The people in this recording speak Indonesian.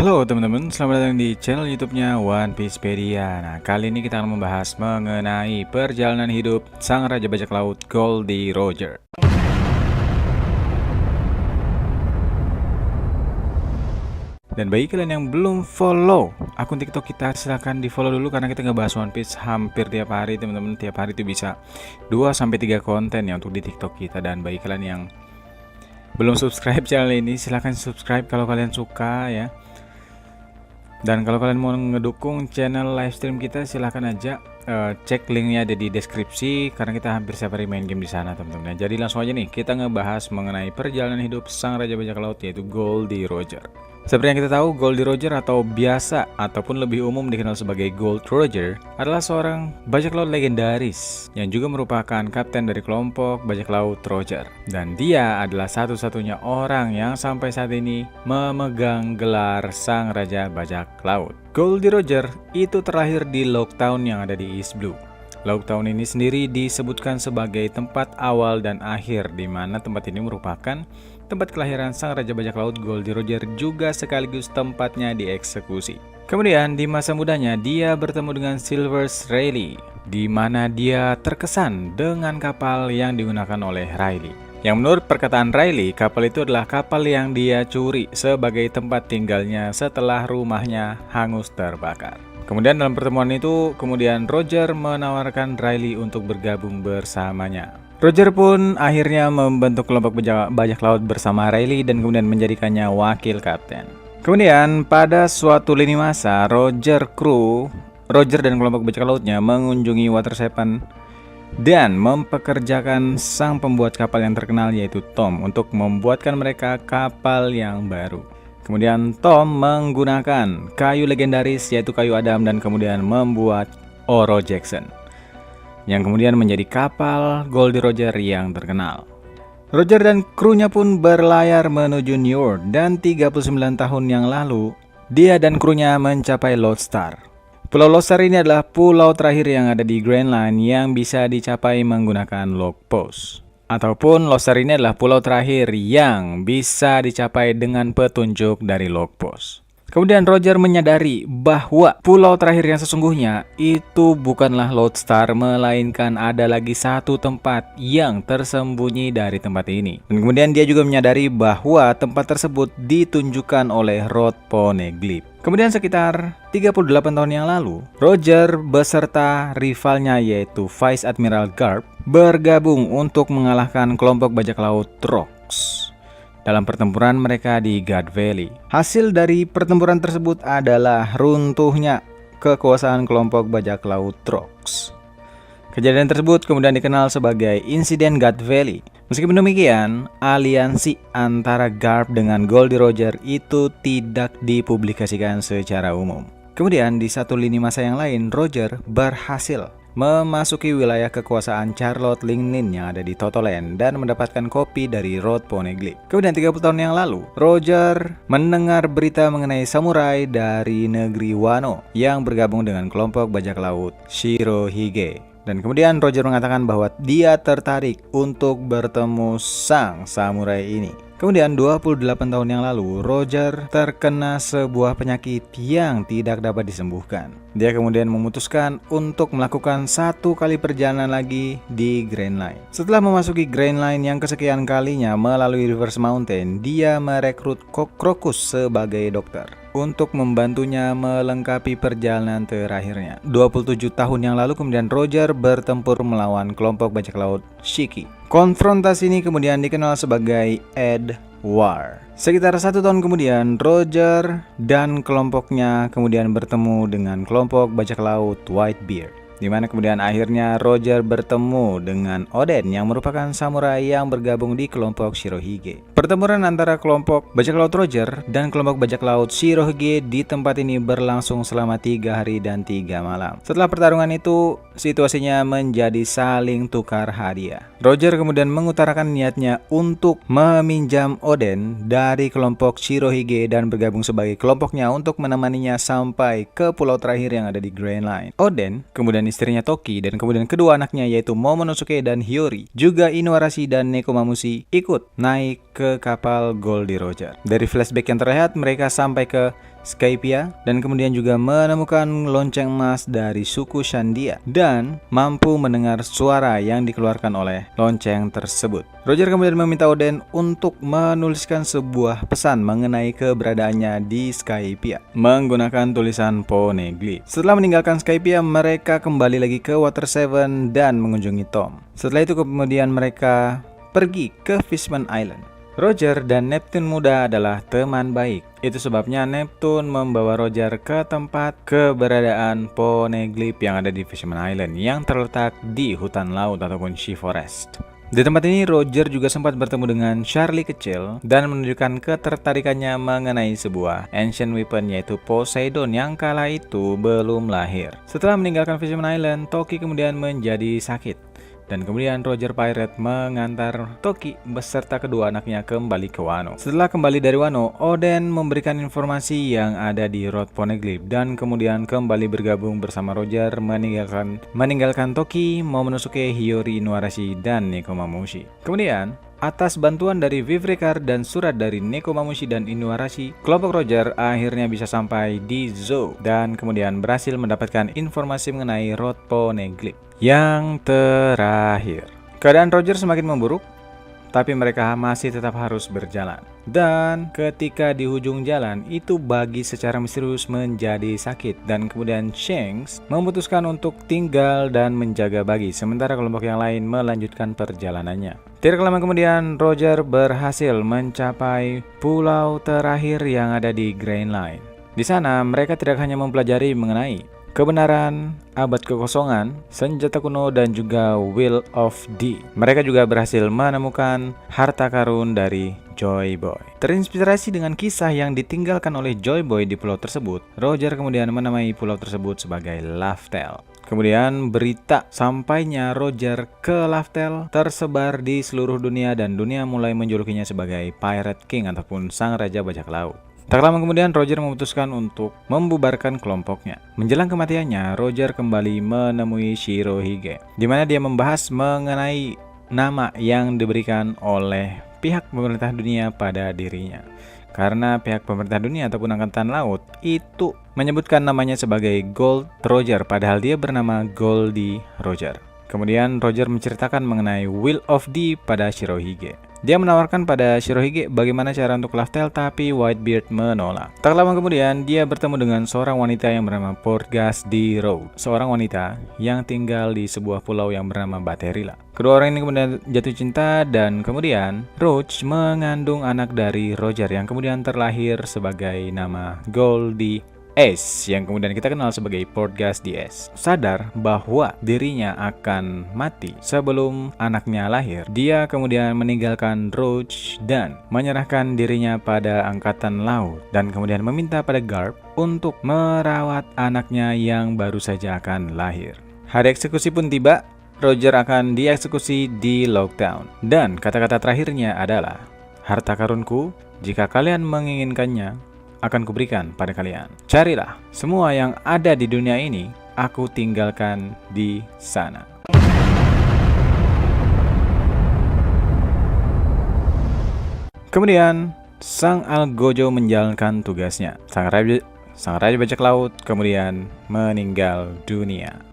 Halo teman-teman, selamat datang di channel YouTube-nya One Piecepedia. Nah, kali ini kita akan membahas mengenai perjalanan hidup sang raja bajak laut Goldie Roger. Dan bagi kalian yang belum follow akun TikTok kita, silahkan di follow dulu karena kita ngebahas One Piece hampir tiap hari teman-teman. Tiap hari itu bisa 2-3 konten ya untuk di TikTok kita. Dan bagi kalian yang belum subscribe channel ini, silahkan subscribe kalau kalian suka ya. Dan kalau kalian mau ngedukung channel livestream kita, silahkan aja cek linknya ada di deskripsi karena kita hampir setiap hari main game di sana teman-teman. Jadi langsung aja nih kita ngebahas mengenai perjalanan hidup sang raja bajak laut yaitu Goldie Roger. Seperti yang kita tahu, Goldie Roger atau biasa ataupun lebih umum dikenal sebagai Gold Roger adalah seorang bajak laut legendaris yang juga merupakan kapten dari kelompok bajak laut Roger. Dan dia adalah satu-satunya orang yang sampai saat ini memegang gelar sang raja bajak laut. Goldie Roger itu terlahir di Locktown yang ada di East Blue. Locktown ini sendiri disebutkan sebagai tempat awal dan akhir, di mana tempat ini merupakan tempat kelahiran sang raja bajak laut Goldie Roger, juga sekaligus tempatnya dieksekusi. Kemudian di masa mudanya dia bertemu dengan Silvers Rayleigh, di mana dia terkesan dengan kapal yang digunakan oleh Rayleigh. Yang menurut perkataan Rayleigh, kapal itu adalah kapal yang dia curi sebagai tempat tinggalnya setelah rumahnya hangus terbakar. Kemudian dalam pertemuan itu, kemudian Roger menawarkan Rayleigh untuk bergabung bersamanya. Roger pun akhirnya membentuk kelompok bajak laut bersama Rayleigh dan kemudian menjadikannya wakil kapten. Kemudian pada suatu lini masa, Roger dan kelompok bajak lautnya mengunjungi Water 7 dan mempekerjakan sang pembuat kapal yang terkenal yaitu Tom untuk membuatkan mereka kapal yang baru. Kemudian Tom menggunakan kayu legendaris yaitu kayu Adam dan kemudian membuat Oro Jackson, yang kemudian menjadi kapal Goldie Roger yang terkenal. Roger dan krunya pun berlayar menuju New York dan 39 tahun yang lalu, dia dan krunya mencapai Lodestar. Pulau Lodestar ini adalah pulau terakhir yang ada di Grand Line yang bisa dicapai menggunakan log post. Ataupun Lodestar ini adalah pulau terakhir yang bisa dicapai dengan petunjuk dari log post. Kemudian Roger menyadari bahwa pulau terakhir yang sesungguhnya itu bukanlah Lodestar, melainkan ada lagi satu tempat yang tersembunyi dari tempat ini. Dan kemudian dia juga menyadari bahwa tempat tersebut ditunjukkan oleh Rod Poneglyph. Kemudian sekitar 38 tahun yang lalu, Roger beserta rivalnya yaitu Vice Admiral Garp bergabung untuk mengalahkan kelompok bajak laut Rocks dalam pertempuran mereka di God Valley. Hasil dari pertempuran tersebut adalah runtuhnya kekuasaan kelompok bajak laut Rocks. Kejadian tersebut kemudian dikenal sebagai insiden God Valley. Meskipun demikian, aliansi antara Garp dengan Goldie Roger itu tidak dipublikasikan secara umum. Kemudian di satu lini masa yang lain, Roger berhasil memasuki wilayah kekuasaan Charlotte Lignin yang ada di Totoland dan mendapatkan kopi dari Rod Poneglyph. Kemudian 30 tahun yang lalu, Roger mendengar berita mengenai samurai dari negeri Wano yang bergabung dengan kelompok bajak laut Shirohige. Dan kemudian Roger mengatakan bahwa dia tertarik untuk bertemu sang samurai ini. Kemudian 28 tahun yang lalu, Roger terkena sebuah penyakit yang tidak dapat disembuhkan. Dia kemudian memutuskan untuk melakukan satu kali perjalanan lagi di Grand Line. Setelah memasuki Grand Line yang kesekian kalinya melalui Reverse Mountain, dia merekrut Crocus sebagai dokter untuk membantunya melengkapi perjalanan terakhirnya. 27 tahun yang lalu kemudian Roger bertempur melawan kelompok bajak laut Shiki. Konfrontasi ini kemudian dikenal sebagai Ed War. Sekitar 1 tahun kemudian, Roger dan kelompoknya kemudian bertemu dengan kelompok bajak laut Whitebeard, di mana kemudian akhirnya Roger bertemu dengan Oden yang merupakan samurai yang bergabung di kelompok Shirohige. Pertempuran antara kelompok bajak laut Roger dan kelompok bajak laut Shirohige di tempat ini berlangsung selama 3 hari dan 3 malam. Setelah pertarungan itu, situasinya menjadi saling tukar hadiah. Roger kemudian mengutarakan niatnya untuk meminjam Oden dari kelompok Shirohige dan bergabung sebagai kelompoknya untuk menemaninya sampai ke pulau terakhir yang ada di Grand Line. Oden, kemudian istrinya Toki, dan kemudian kedua anaknya yaitu Momonosuke dan Hiyori, juga Inuarashi dan Nekomamushi ikut naik ke kapal Goldie Roger. Dari flashback yang terlihat, mereka sampai ke Skypia, dan kemudian juga menemukan lonceng emas dari suku Shandia dan mampu mendengar suara yang dikeluarkan oleh lonceng tersebut. Roger kemudian meminta Oden untuk menuliskan sebuah pesan mengenai keberadaannya di Skypia menggunakan tulisan Poneglyph. Setelah meninggalkan Skypia, mereka kembali lagi ke Water Seven dan mengunjungi Tom. Setelah itu kemudian mereka pergi ke Fishman Island. Roger dan Neptune muda adalah teman baik. Itu sebabnya Neptune membawa Roger ke tempat keberadaan Poneglyph yang ada di Fishman Island yang terletak di hutan laut ataupun Sea Forest. Di tempat ini Roger juga sempat bertemu dengan Charlie kecil dan menunjukkan ketertarikannya mengenai sebuah ancient weapon yaitu Poseidon yang kala itu belum lahir. Setelah meninggalkan Fishman Island, Toki kemudian menjadi sakit. Dan kemudian Roger Pirate mengantar Toki beserta kedua anaknya kembali ke Wano. Setelah kembali dari Wano, Oden memberikan informasi yang ada di Road Poneglyph dan kemudian kembali bergabung bersama Roger meninggalkan Toki mau menusuki Hiyori Inuarashi dan Nekomamushi. Kemudian atas bantuan dari Vivrekar dan surat dari Nekomamushi dan Inuarashi, kelompok Roger akhirnya bisa sampai di Zou dan kemudian berhasil mendapatkan informasi mengenai Road Poneglyph. Yang terakhir, keadaan Roger semakin memburuk, tapi mereka masih tetap harus berjalan. Dan ketika di ujung jalan, itu Buggy secara misterius menjadi sakit dan kemudian Shanks memutuskan untuk tinggal dan menjaga Buggy sementara kelompok yang lain melanjutkan perjalanannya. Tidak lama kemudian, Roger berhasil mencapai pulau terakhir yang ada di Grand Line. Di sana, mereka tidak hanya mempelajari mengenai kebenaran, abad kekosongan, senjata kuno, dan juga Will of D. Mereka juga berhasil menemukan harta karun dari Joy Boy. Terinspirasi dengan kisah yang ditinggalkan oleh Joy Boy di pulau tersebut, Roger kemudian menamai pulau tersebut sebagai Laftel. Kemudian berita sampainya Roger ke Laftel tersebar di seluruh dunia dan dunia mulai menjulukinya sebagai Pirate King ataupun Sang Raja Bajak Laut. Tak lama kemudian Roger memutuskan untuk membubarkan kelompoknya. Menjelang kematiannya, Roger kembali menemui Shirohige, di mana dia membahas mengenai nama yang diberikan oleh pihak pemerintah dunia pada dirinya. Karena pihak pemerintah dunia ataupun angkatan laut itu menyebutkan namanya sebagai Gold Roger, padahal dia bernama Goldie Roger. Kemudian Roger menceritakan mengenai Will of D pada Shirohige. Dia menawarkan pada Shirohige bagaimana cara untuk Laftel, tapi Whitebeard menolak. Tak lama kemudian, dia bertemu dengan seorang wanita yang bernama Portgas di Road, seorang wanita yang tinggal di sebuah pulau yang bernama Baterila. Kedua orang ini kemudian jatuh cinta dan kemudian Roach mengandung anak dari Roger yang kemudian terlahir sebagai nama Goldie S, yang kemudian kita kenal sebagai Portgas DS. Sadar bahwa dirinya akan mati sebelum anaknya lahir, dia kemudian meninggalkan Roach dan menyerahkan dirinya pada angkatan laut dan kemudian meminta pada Garp untuk merawat anaknya yang baru saja akan lahir. Hari eksekusi pun tiba. Roger akan dieksekusi di Lockdown dan kata-kata terakhirnya adalah, harta karunku, jika kalian menginginkannya, akan kuberikan pada kalian. Carilah semua yang ada di dunia ini, aku tinggalkan di sana. Kemudian Sang Algojo menjalankan tugasnya. Sang Raja Bajak Laut kemudian meninggal dunia.